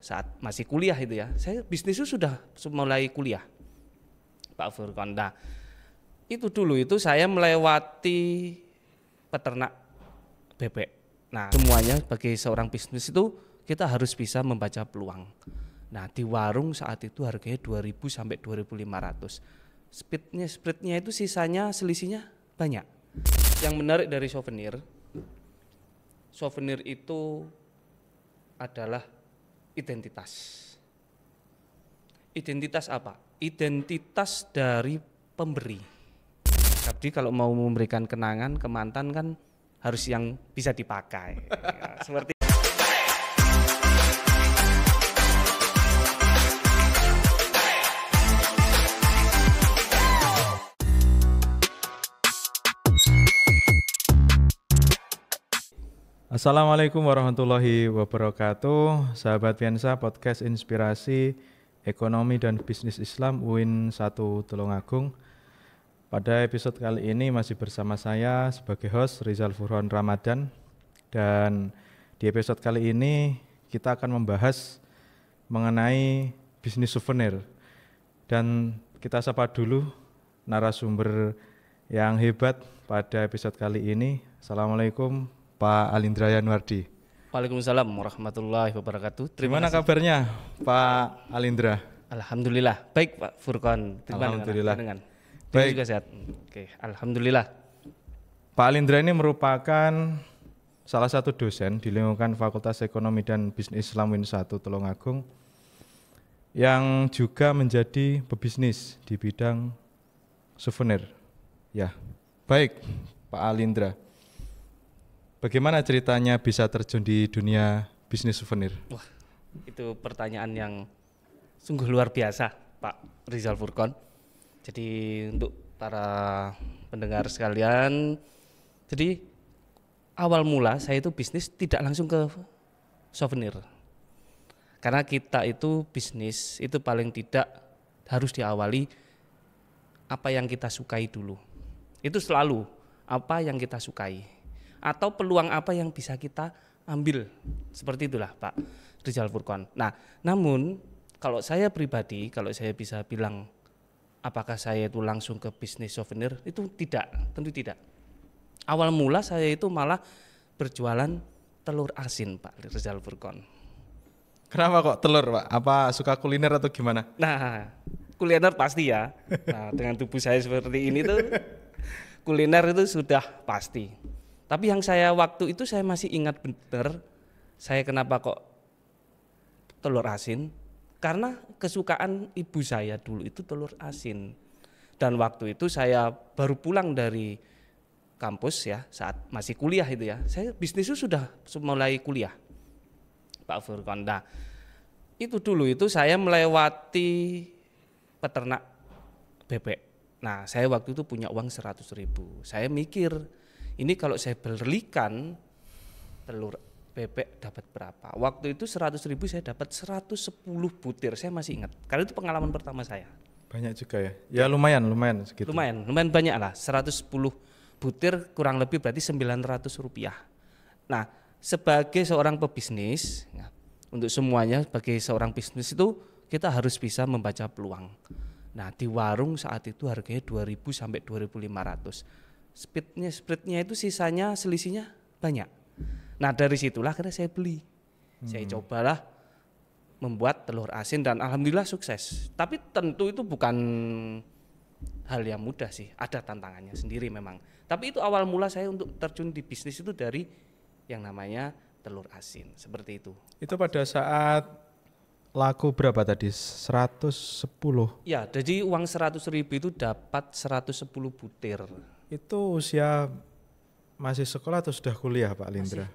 saat masih kuliah itu ya. Saya bisnis itu sudah mulai kuliah, Pak Furqon. Nah, itu dulu itu saya melewati peternak bebek. Nah, semuanya sebagai seorang bisnis itu kita harus bisa membaca peluang. Nah, di warung saat itu harganya 2.000 sampai 2.500. Spreadnya itu sisanya selisihnya banyak. Yang menarik dari souvenir itu adalah identitas. Identitas apa? Identitas dari pemberi. Jadi kalau mau memberikan kenangan ke mantan kan harus yang bisa dipakai. Ya, seperti Assalamualaikum warahmatullahi wabarakatuh. Sahabat Piensa, podcast inspirasi ekonomi dan bisnis Islam UIN 1 Tulungagung. Pada episode kali ini masih bersama saya sebagai host Rizal Furqon Ramadan. Dan di episode kali ini kita akan membahas mengenai bisnis souvenir. Dan kita sapa dulu narasumber yang hebat pada episode kali ini. Assalamualaikum Pak Alindra Yanuardi. Waalaikumsalam warahmatullahi wabarakatuh. Gimana kabarnya Pak Alindra? Alhamdulillah, baik Pak Furqon. Alhamdulillah. Baik juga sehat. Oke, alhamdulillah. Pak Alindra ini merupakan salah satu dosen di lingkungan Fakultas Ekonomi dan Bisnis Islam UIN 1 Tulungagung yang juga menjadi pebisnis di bidang souvenir. Ya, baik Pak Alindra. Bagaimana ceritanya bisa terjun di dunia bisnis souvenir? Wah, itu pertanyaan yang sungguh luar biasa, Pak Rizal Furqon. Jadi untuk para pendengar sekalian, jadi awal mula saya itu bisnis tidak langsung ke souvenir. Karena kita itu bisnis itu paling tidak harus diawali apa yang kita sukai dulu. Itu selalu apa yang kita sukai. Atau peluang apa yang bisa kita ambil, seperti itulah Pak Rizal Furqon. Nah, namun kalau saya pribadi, kalau saya bisa bilang apakah saya itu langsung ke bisnis souvenir, itu tidak, tentu tidak. Awal mula saya itu malah berjualan telur asin Pak Rizal Furqon. Kenapa kok telur Pak? Apa suka kuliner atau gimana? Nah, kuliner pasti ya. Nah, dengan tubuh saya seperti ini tuh kuliner itu sudah pasti. Tapi yang saya waktu itu saya masih ingat benar, saya kenapa kok telur asin? Karena kesukaan ibu saya dulu itu telur asin. Dan waktu itu saya baru pulang dari kampus ya, saat masih kuliah itu ya. Saya bisnis itu sudah mulai kuliah, Pak Furqon. Nah, itu dulu itu saya melewati peternak bebek. Nah, saya waktu itu punya uang 100.000. Saya mikir, ini kalau saya belikan telur bebek dapat berapa? Waktu itu 100.000 saya dapat 110 butir. Saya masih ingat. Karena itu pengalaman pertama saya. Banyak juga ya? Ya lumayan segitu. Lumayan banyak lah. 110 butir kurang lebih berarti 900 rupiah. Nah, sebagai seorang pebisnis, ya, untuk semuanya sebagai seorang bisnis itu kita harus bisa membaca peluang. Nah, di warung saat itu harganya 2.000 sampai 2.500. Spreadnya itu sisanya selisihnya banyak. Nah, dari situlah akhirnya saya beli. Saya cobalah membuat telur asin dan alhamdulillah sukses. Tapi tentu itu bukan hal yang mudah sih, ada tantangannya sendiri memang. Tapi itu awal mula saya untuk terjun di bisnis itu dari yang namanya telur asin, seperti itu. Itu pada saat laku berapa tadi? 110? Ya, jadi uang 100.000 itu dapat 110 butir. Itu usia masih sekolah atau sudah kuliah Pak Alindra?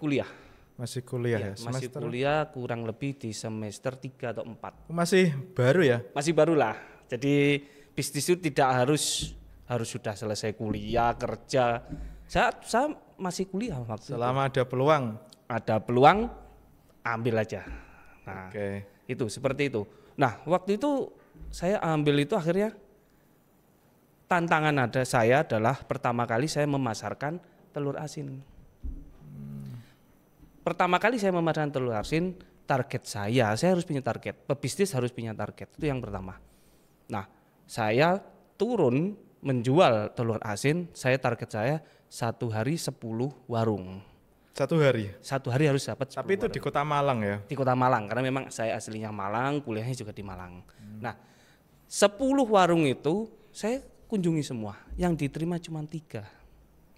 Masih kuliah ya? Masih kuliah kurang lebih di semester 3 atau 4. Masih baru ya? Masih barulah. Jadi bisnis itu tidak harus sudah selesai kuliah, kerja. Saya masih kuliah waktu Selama itu. Ada peluang, ambil aja. Nah, itu seperti itu. Nah, waktu itu saya ambil itu akhirnya tantangan saya adalah pertama kali saya memasarkan telur asin. Pertama kali saya memasarkan telur asin, target saya harus punya target. Pebisnis harus punya target, itu yang pertama. Nah, saya turun menjual telur asin, target saya 1 hari 10 warung. 1 hari? 1 hari harus dapat 10 Tapi itu warung. di Kota Malang ya? Di Kota Malang, karena memang saya aslinya Malang, kuliahnya juga di Malang. Nah, 10 warung itu saya kunjungi semua, yang diterima cuma 3.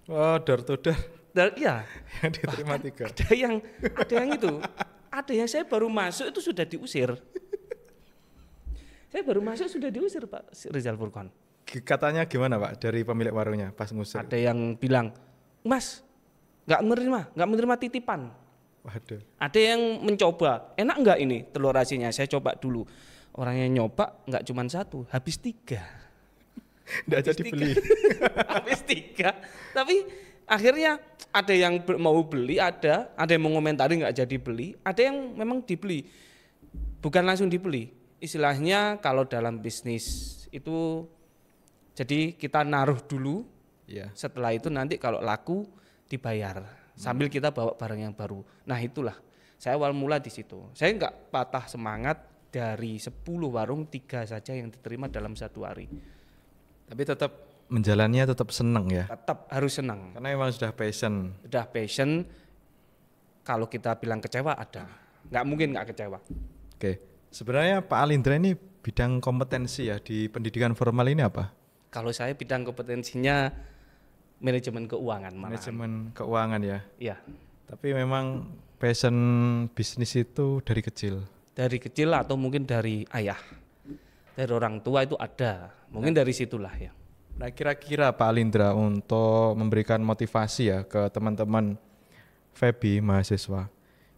Oh, door to door. Iya, Yang diterima 3. ada yang itu, ada yang saya baru masuk itu sudah diusir. Saya baru masuk sudah diusir Pak Rizal Furqon. Katanya gimana Pak dari pemilik warungnya pas ngusir? Ada yang bilang, Mas, nggak menerima titipan. Waduh. Ada yang mencoba, enak nggak ini telur asinnya? Saya coba dulu. Orang yang nyoba nggak cuma 1, habis 3. Nggak jadi beli. Habis 3. Tapi akhirnya ada yang mau beli, ada yang mengomentari nggak jadi beli, ada yang memang dibeli, bukan langsung dibeli. Istilahnya kalau dalam bisnis itu, jadi kita naruh dulu, setelah itu nanti kalau laku dibayar, sambil kita bawa barang yang baru. Nah itulah, saya awal mula di situ. Saya nggak patah semangat, dari 10 warung 3 saja yang diterima dalam 1 hari. Tapi tetap menjalannya tetap senang ya? Tetap harus senang. Karena memang sudah passion. Sudah passion, kalau kita bilang kecewa ada, nggak mungkin nggak kecewa. Oke, sebenarnya Pak Alindra ini bidang kompetensi ya di pendidikan formal ini apa? Kalau saya bidang kompetensinya manajemen keuangan malahan. Manajemen keuangan ya? Iya. Tapi memang passion bisnis itu dari kecil? Dari kecil atau mungkin dari ayah, dari orang tua itu ada, mungkin dari situlah ya. Nah kira-kira Pak Alindra untuk memberikan motivasi ya ke teman-teman FEBI mahasiswa,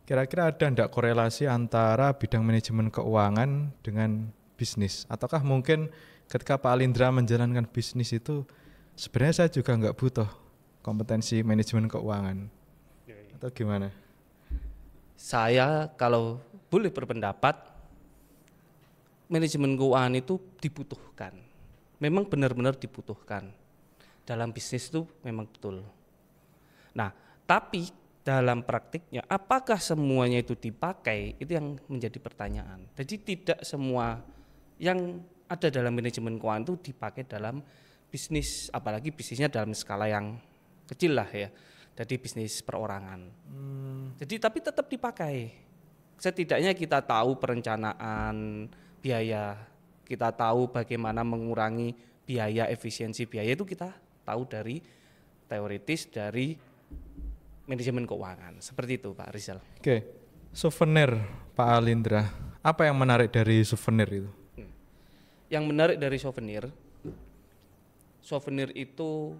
kira-kira ada enggak korelasi antara bidang manajemen keuangan dengan bisnis? Ataukah mungkin ketika Pak Alindra menjalankan bisnis itu sebenarnya saya juga enggak butuh kompetensi manajemen keuangan? Atau gimana? Saya kalau boleh berpendapat, manajemen keuangan itu dibutuhkan. Memang benar-benar dibutuhkan. Dalam bisnis itu memang betul. Nah, tapi dalam praktiknya apakah semuanya itu dipakai, itu yang menjadi pertanyaan. Jadi tidak semua yang ada dalam manajemen keuangan itu dipakai dalam bisnis, apalagi bisnisnya dalam skala yang kecil lah ya. Jadi bisnis perorangan. Jadi tapi tetap dipakai. Setidaknya kita tahu perencanaan biaya, kita tahu bagaimana mengurangi biaya, efisiensi biaya itu kita tahu dari teoritis dari manajemen keuangan. Seperti itu Pak Rizal. Oke, souvenir Pak Alindra, apa yang menarik dari souvenir itu? Yang menarik dari souvenir itu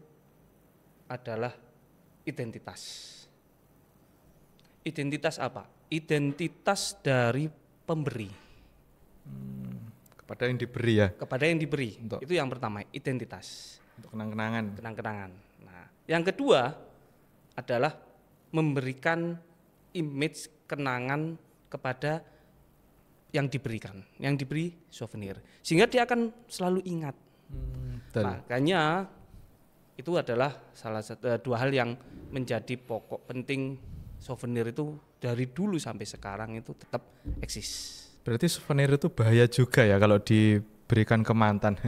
adalah identitas. Identitas apa? Identitas dari pemberi. Kepada yang diberi ya? Kepada yang diberi, itu yang pertama, identitas. Untuk kenang-kenangan. Kenang-kenangan. Nah, yang kedua adalah memberikan image kenangan kepada yang diberikan, yang diberi souvenir, sehingga dia akan selalu ingat. Makanya itu adalah salah satu 2 hal yang menjadi pokok penting souvenir itu dari dulu sampai sekarang itu tetap eksis. Berarti souvenir itu bahaya juga ya kalau diberikan ke mantan.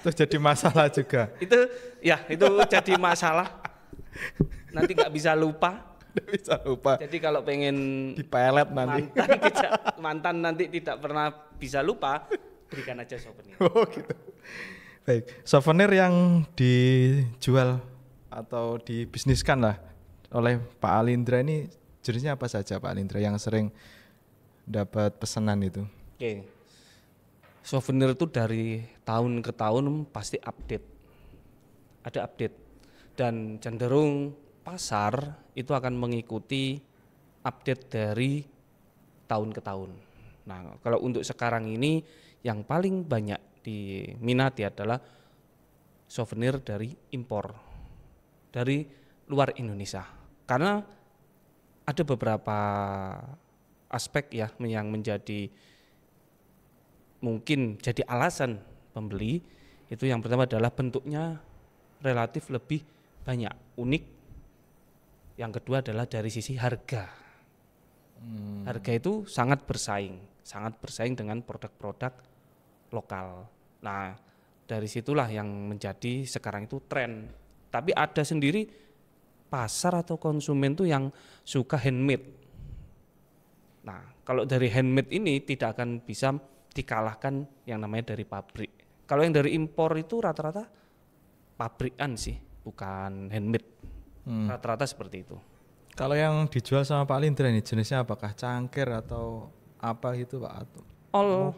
Terus jadi masalah juga. Itu jadi masalah. Nanti nggak bisa lupa. Nggak bisa lupa. Jadi kalau pengen dipelet nanti. Mantan nanti tidak pernah bisa lupa, berikan aja souvenir. Oh gitu. Baik, souvenir yang dijual atau dibisniskan lah oleh Pak Alindra ini jenisnya apa saja Pak Alindra yang sering dapat pesanan itu? Oke. Souvenir itu dari tahun ke tahun pasti update. Ada update. Dan cenderung pasar itu akan mengikuti update dari tahun ke tahun. Nah, kalau untuk sekarang ini yang paling banyak diminati adalah souvenir dari impor, dari luar Indonesia. Karena ada beberapa aspek ya yang menjadi mungkin jadi alasan pembeli. Itu yang pertama adalah bentuknya relatif lebih banyak, unik. Yang kedua adalah dari sisi harga. Harga itu sangat bersaing dengan produk-produk lokal. Nah, dari situlah yang menjadi sekarang itu tren. Tapi ada sendiri pasar atau konsumen tuh yang suka handmade. Nah, kalau dari handmade ini tidak akan bisa dikalahkan yang namanya dari pabrik. Kalau yang dari impor itu rata-rata pabrikan sih, bukan handmade. Rata-rata seperti itu. Kalau yang dijual sama Pak Lindra ini jenisnya apakah cangkir atau apa gitu Pak? All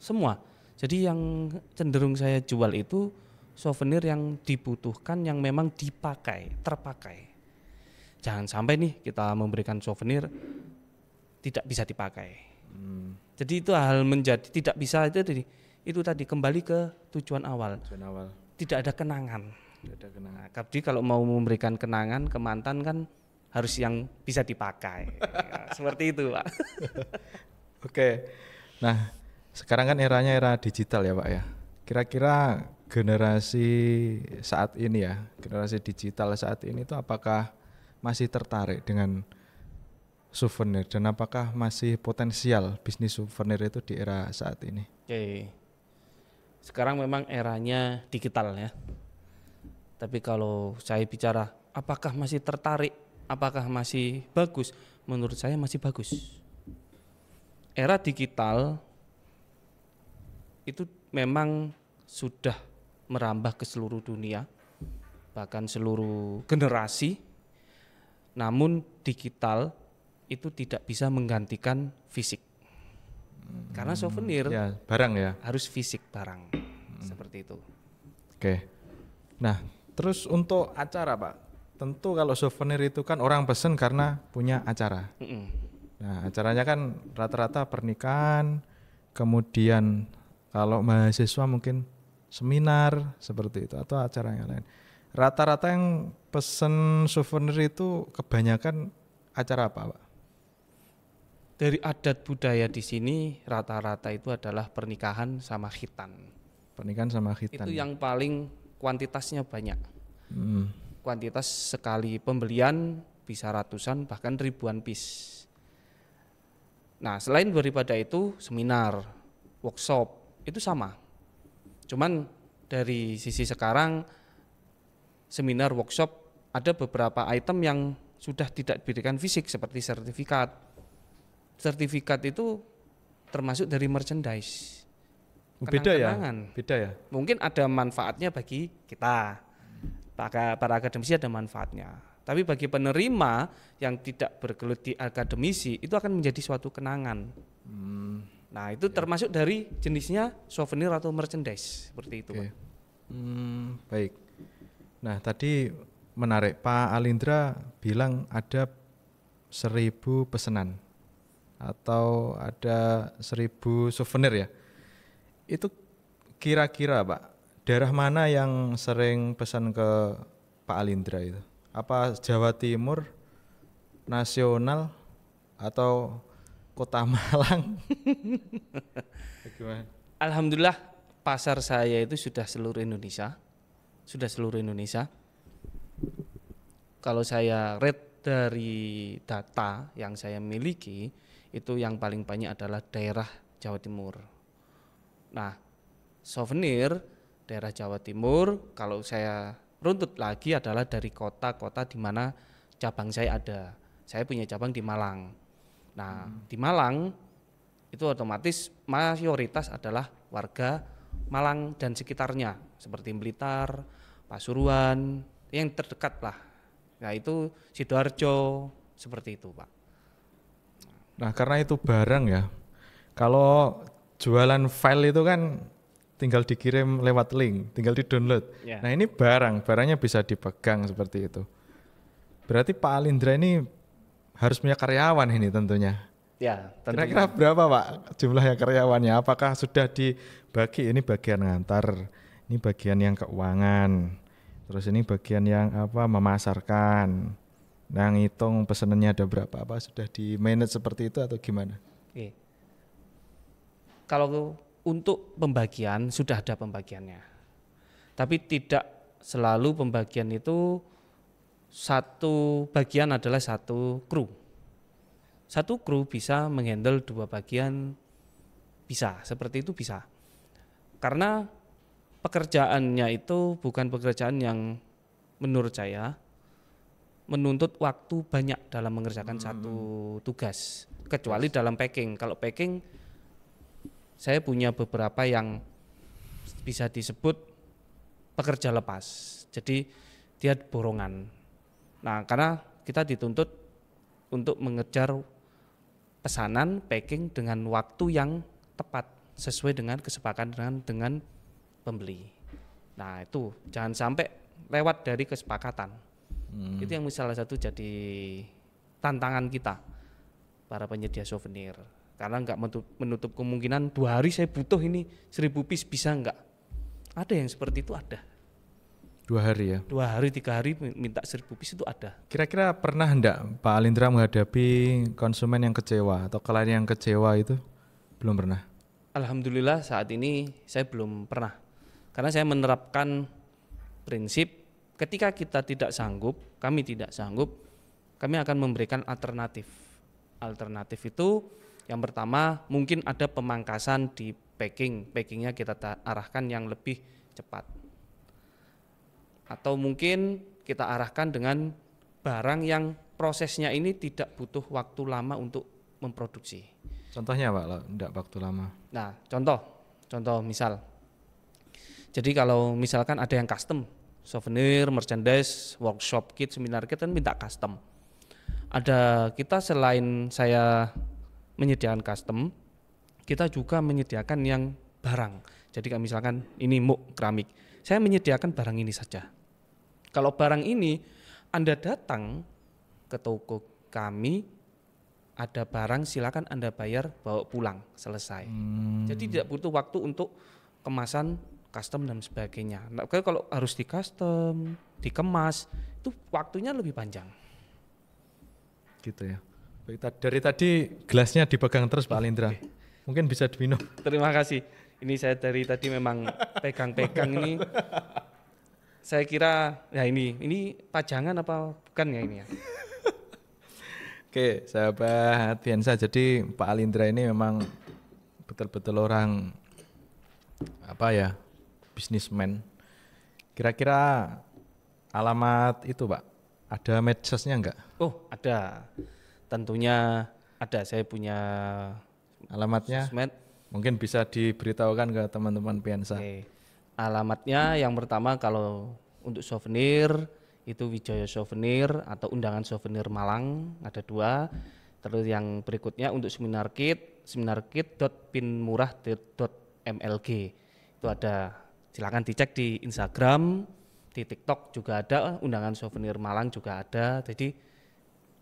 semua. Jadi yang cenderung saya jual itu souvenir yang dibutuhkan, yang memang dipakai, terpakai. Jangan sampai nih kita memberikan souvenir tidak bisa dipakai. Jadi itu hal menjadi tidak bisa itu tadi kembali ke tujuan awal. Tidak ada kenangan. Nah, jadi kalau mau memberikan kenangan ke mantan kan harus yang bisa dipakai. Ya, seperti itu, Pak. Oke. Nah, sekarang kan eranya era digital ya, Pak ya. Kira-kira generasi saat ini ya, generasi digital saat ini itu apakah masih tertarik dengan souvenir dan apakah masih potensial bisnis souvenir itu di era saat ini? Oke. Sekarang memang eranya digital ya. Tapi kalau saya bicara apakah masih tertarik, apakah masih bagus? Menurut saya masih bagus. Era digital itu memang sudah merambah ke seluruh dunia, bahkan seluruh generasi. Namun digital itu tidak bisa menggantikan fisik. Karena souvenir ya, barang ya, harus fisik barang. Seperti itu. Oke. Nah, terus untuk acara Pak, tentu kalau souvenir itu kan orang pesen karena punya acara. Nah, acaranya kan rata-rata pernikahan, kemudian kalau mahasiswa mungkin seminar seperti itu atau acara yang lain. Rata-rata yang pesen souvenir itu kebanyakan acara apa Pak? Dari adat budaya di sini rata-rata itu adalah pernikahan sama khitan. Pernikahan sama khitan. Itu yang paling kuantitasnya banyak. Kuantitas sekali pembelian bisa ratusan bahkan ribuan piece. Nah, selain daripada itu seminar, workshop itu sama. Cuman dari sisi sekarang seminar, workshop ada beberapa item yang sudah tidak diberikan fisik seperti sertifikat. Sertifikat itu termasuk dari merchandise. Beda ya? Beda ya? Mungkin ada manfaatnya bagi kita. Para akademisi ada manfaatnya. Tapi bagi penerima yang tidak bergelut di akademisi itu akan menjadi suatu kenangan. Nah, itu termasuk dari jenisnya souvenir atau merchandise seperti itu. Pak. Baik. Nah, tadi menarik Pak Alindra bilang ada 1.000 pesanan atau ada 1.000 souvenir ya. Itu kira-kira Pak, daerah mana yang sering pesan ke Pak Alindra itu? Apa Jawa Timur, nasional, atau Kota Malang? Gimana? Alhamdulillah pasar saya itu sudah seluruh Indonesia. Kalau saya read dari data yang saya miliki, itu yang paling banyak adalah daerah Jawa Timur. Nah, souvenir daerah Jawa Timur kalau saya runtut lagi adalah dari kota-kota di mana cabang saya ada. Saya punya cabang di Malang. Nah, di Malang itu otomatis mayoritas adalah warga Malang dan sekitarnya seperti Blitar, Pasuruan, yang terdekat lah. Nah, itu Sidoarjo seperti itu, Pak. Nah, karena itu barang ya. Kalau jualan file itu kan tinggal dikirim lewat link, tinggal di-download. Yeah. Nah, ini barangnya bisa dipegang seperti itu. Berarti Pak Alindra ini harus punya karyawan ini tentunya. Ya, kira-kira berapa Pak jumlahnya karyawannya? Apakah sudah dibagi ini bagian ngantar, ini bagian yang keuangan, terus ini bagian yang memasarkan. Nah, ngitung pesanannya ada berapa, apa sudah di manage seperti itu atau gimana? Oke. Kalau untuk pembagian sudah ada pembagiannya. Tapi tidak selalu pembagian itu satu bagian adalah satu kru. satu kru bisa menghandle 2 bagian, bisa, seperti itu bisa. Karena pekerjaannya itu bukan pekerjaan yang menurut saya menuntut waktu banyak dalam mengerjakan satu tugas, kecuali dalam packing. Kalau packing saya punya beberapa yang bisa disebut pekerja lepas, jadi dia borongan. Nah, karena kita dituntut untuk mengejar pesanan packing dengan waktu yang tepat sesuai dengan kesepakatan dengan pembeli. Nah, itu jangan sampai lewat dari kesepakatan. Itu yang salah satu jadi tantangan kita para penyedia souvenir, karena nggak menutup kemungkinan 2 hari saya butuh ini 1000 piece, bisa nggak? Ada yang seperti itu, ada. 2 hari ya? 2 hari, 3 hari minta 1000 piece itu ada. Kira-kira pernah enggak Pak Alindra menghadapi konsumen yang kecewa atau klien yang kecewa itu? Belum pernah? Alhamdulillah saat ini saya belum pernah, karena saya menerapkan prinsip ketika kita tidak sanggup, kami tidak sanggup, kami akan memberikan alternatif. Alternatif itu yang pertama mungkin ada pemangkasan di packingnya kita arahkan yang lebih cepat. Atau mungkin kita arahkan dengan barang yang prosesnya ini tidak butuh waktu lama untuk memproduksi. Contohnya Pak, enggak waktu lama. Nah, contoh misal. Jadi kalau misalkan ada yang custom, souvenir, merchandise, workshop kit, seminar kit kan minta custom. Ada kita selain saya menyediakan custom, kita juga menyediakan yang barang. Jadi kalau misalkan ini muk keramik, saya menyediakan barang ini saja. Kalau barang ini Anda datang ke toko kami, ada barang silakan Anda bayar, bawa pulang, selesai. Jadi tidak butuh waktu untuk kemasan, custom dan sebagainya. Nah, kalau harus di custom, dikemas, itu waktunya lebih panjang. Gitu ya. Dari tadi gelasnya dipegang terus Pak Alindra. Mungkin bisa diminum. Terima kasih. Ini saya dari tadi memang pegang-pegang ini. Saya kira ya ini pajangan apa bukan ya ini ya. Oke, sahabat Piensa, jadi Pak Alindra ini memang betul-betul orang bisnismen. Kira-kira alamat itu Pak, ada medsosnya enggak? Oh ada, tentunya ada. Saya punya alamatnya. sosmed. Mungkin bisa diberitahukan ke teman-teman Piensa. Oke. Alamatnya yang pertama kalau untuk souvenir itu Wijaya Souvenir atau Undangan Souvenir Malang, ada 2. Terus yang berikutnya untuk seminar kit.pinmurah.mlg itu ada, silakan dicek di Instagram, di TikTok juga ada, Undangan Souvenir Malang juga ada. Jadi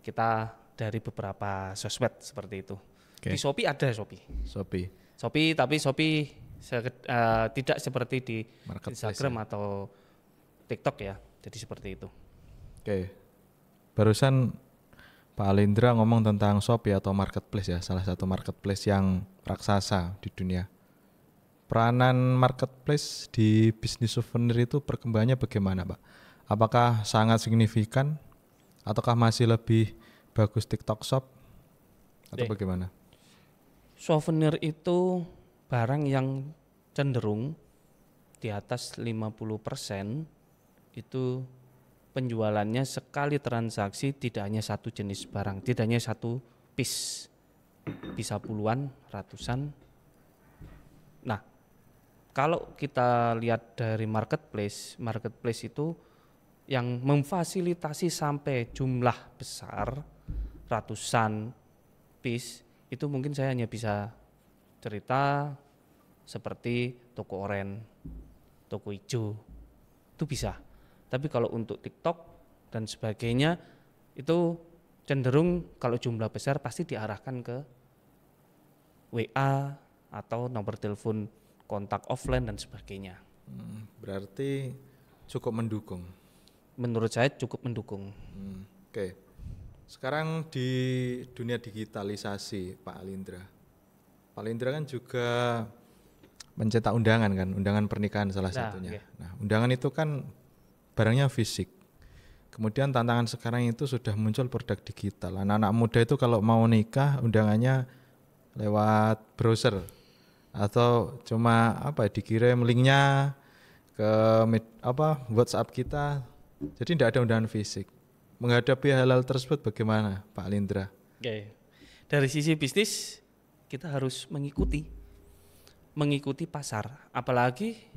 kita dari beberapa sosmed seperti itu. Okay. Di Shopee ada Shopee, tapi Shopee tidak seperti di Instagram atau TikTok ya. Jadi seperti itu. Oke. Barusan Pak Alindra ngomong tentang Shopee atau marketplace ya, salah satu marketplace yang raksasa di dunia. Peranan marketplace di bisnis souvenir itu perkembangannya bagaimana Pak? Apakah sangat signifikan ataukah masih lebih bagus TikTok Shop atau bagaimana? Souvenir itu barang yang cenderung di atas 50% itu penjualannya sekali transaksi tidak hanya satu jenis barang, tidak hanya satu piece, bisa puluhan, ratusan. Nah, kalau kita lihat dari marketplace itu yang memfasilitasi sampai jumlah besar, ratusan piece, itu mungkin saya hanya bisa cerita seperti toko oren, toko hijau, itu bisa. Tapi kalau untuk TikTok dan sebagainya itu cenderung kalau jumlah besar pasti diarahkan ke WA atau nomor telepon kontak offline dan sebagainya. Berarti cukup mendukung. Menurut saya cukup mendukung. Oke. Sekarang di dunia digitalisasi Pak Alindra kan juga mencetak undangan kan, undangan pernikahan salah satunya. Okay. Nah, undangan itu kan barangnya fisik. Kemudian tantangan sekarang itu sudah muncul produk digital. Anak-anak muda itu kalau mau nikah undangannya lewat browser atau cuma dikirim linknya ke WhatsApp kita. Jadi tidak ada undangan fisik. Menghadapi hal-hal tersebut bagaimana Pak Alindra? Oke. Dari sisi bisnis kita harus mengikuti pasar. Apalagi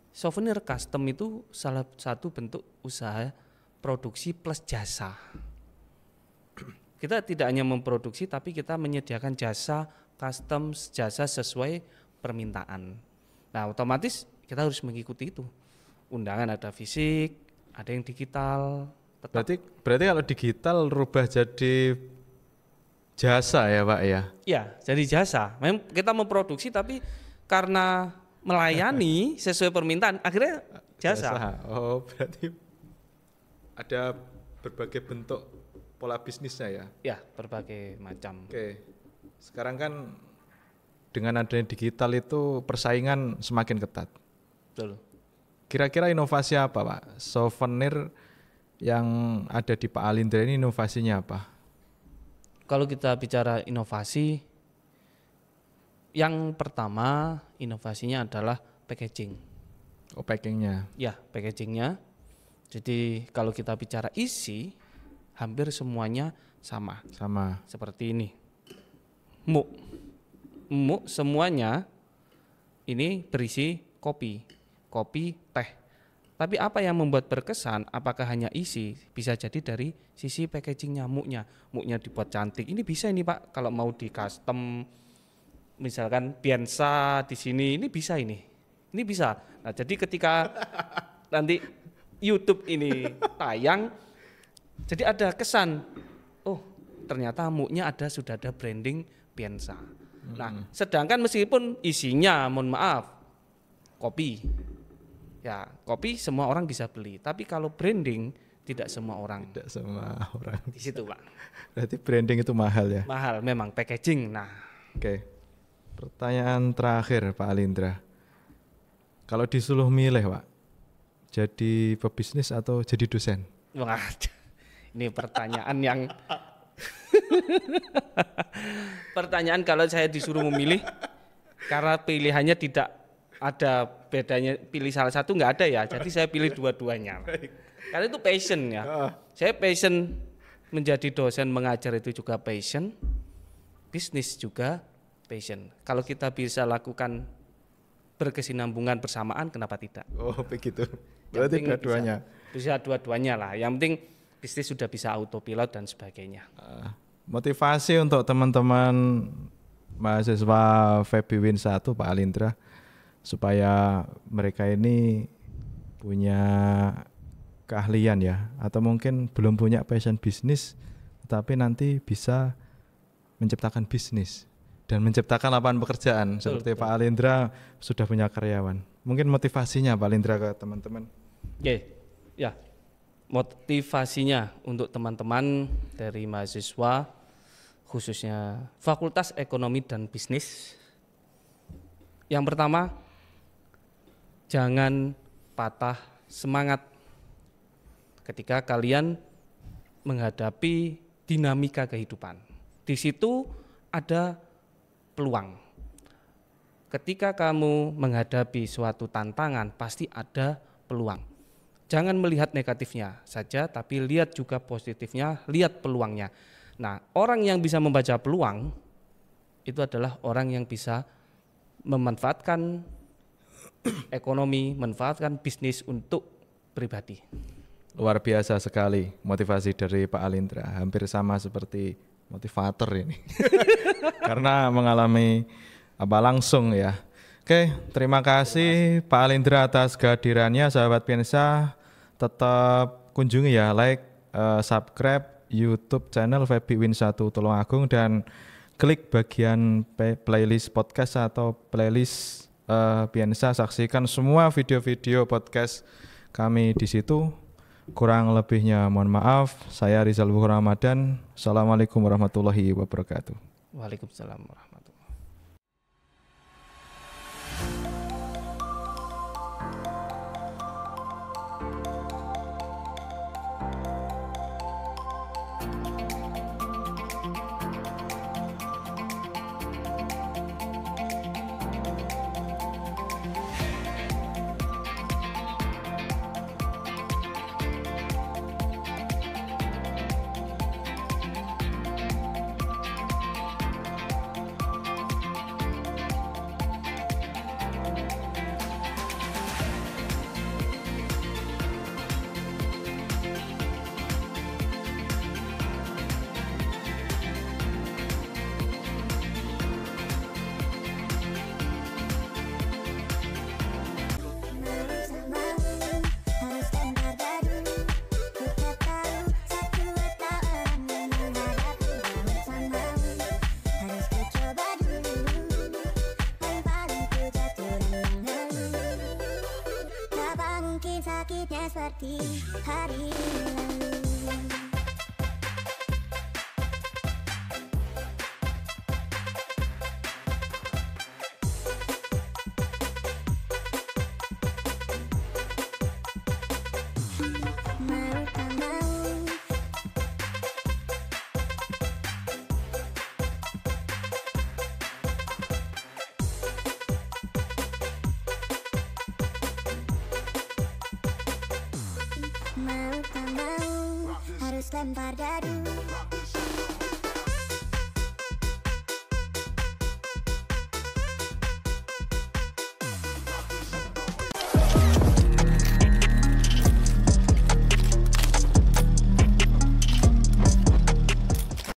souvenir custom itu salah satu bentuk usaha produksi plus jasa. Kita tidak hanya memproduksi tapi kita menyediakan jasa custom, jasa sesuai permintaan. Nah, otomatis kita harus mengikuti itu. Undangan ada fisik, ada yang digital. Berarti kalau digital rubah jadi jasa ya Pak ya? Ya, jadi jasa. Memang kita memproduksi tapi karena melayani sesuai permintaan akhirnya jasa. Oh, berarti ada berbagai bentuk pola bisnisnya ya? Ya, berbagai macam. Oke. Sekarang kan dengan adanya digital itu persaingan semakin ketat. Betul. Kira-kira inovasi apa Pak? Souvenir yang ada di Pak Alindra ini inovasinya apa? Kalau kita bicara inovasi, yang pertama inovasinya adalah packaging. Oh, packingnya. Ya, packagingnya. Jadi kalau kita bicara isi, hampir semuanya sama. Sama. Seperti ini. Muk semuanya ini berisi kopi, teh. Tapi apa yang membuat berkesan? Apakah hanya isi? Bisa jadi dari sisi packagingnya, muknya dibuat cantik. Ini bisa ini Pak, kalau mau di custom, misalkan Biansa di sini, ini bisa ini bisa. Nah, jadi ketika nanti YouTube ini tayang, jadi ada kesan, oh ternyata muknya sudah ada branding Biansa. Nah, sedangkan meskipun isinya, mohon maaf, kopi. Ya, kopi semua orang bisa beli, tapi kalau branding tidak semua orang. Tidak semua orang. Di situ, Pak. Berarti branding itu mahal ya? Mahal memang packaging. Nah, oke. Pertanyaan terakhir Pak Alindra. Kalau disuruh milih, Pak, jadi pebisnis atau jadi dosen? Wah, ini pertanyaan yang pertanyaan kalau saya disuruh memilih, karena pilihannya tidak ada bedanya, pilih salah satu nggak ada ya, jadi saya pilih dua-duanya. Karena itu passion ya. Saya passion menjadi dosen mengajar itu juga passion, bisnis juga passion. Kalau kita bisa lakukan berkesinambungan bersamaan, kenapa tidak? Oh begitu. Berarti dua-duanya. Bisa dua-duanya lah. Yang penting bisnis sudah bisa autopilot dan sebagainya. Motivasi untuk teman-teman mahasiswa FEB Win 1 Pak Alindra, supaya mereka ini punya keahlian ya, atau mungkin belum punya passion bisnis tapi nanti bisa menciptakan bisnis dan menciptakan lapangan pekerjaan. Seperti Pak Alindra sudah punya karyawan. Mungkin motivasinya Pak Alindra ke teman-teman. Ya, motivasinya untuk teman-teman dari mahasiswa khususnya Fakultas Ekonomi dan Bisnis, yang pertama, jangan patah semangat ketika kalian menghadapi dinamika kehidupan. Di situ ada peluang. Ketika kamu menghadapi suatu tantangan, pasti ada peluang. Jangan melihat negatifnya saja, tapi lihat juga positifnya, lihat peluangnya. Nah, orang yang bisa membaca peluang itu adalah orang yang bisa memanfaatkan ekonomi, memanfaatkan bisnis untuk pribadi. Luar biasa sekali motivasi dari Pak Alindra, hampir sama seperti motivator ini. Karena mengalami langsung ya. Oke, terima kasih Pak Alindra atas kehadirannya. Sahabat Piensa, tetap kunjungi ya, like, subscribe YouTube channel FEB Win 1 Tulungagung dan klik bagian playlist podcast atau playlist Piensa, saksikan semua video-video podcast kami di situ. Kurang lebihnya mohon maaf. Saya Rizal Bukhari Ramadan. Assalamualaikum warahmatullahi wabarakatuh. Waalaikumsalam warahmatullahi wabarakatuh. sakitnya seperti hari lalu. Mau tak mau, mau tak mau, harus lempar dadu.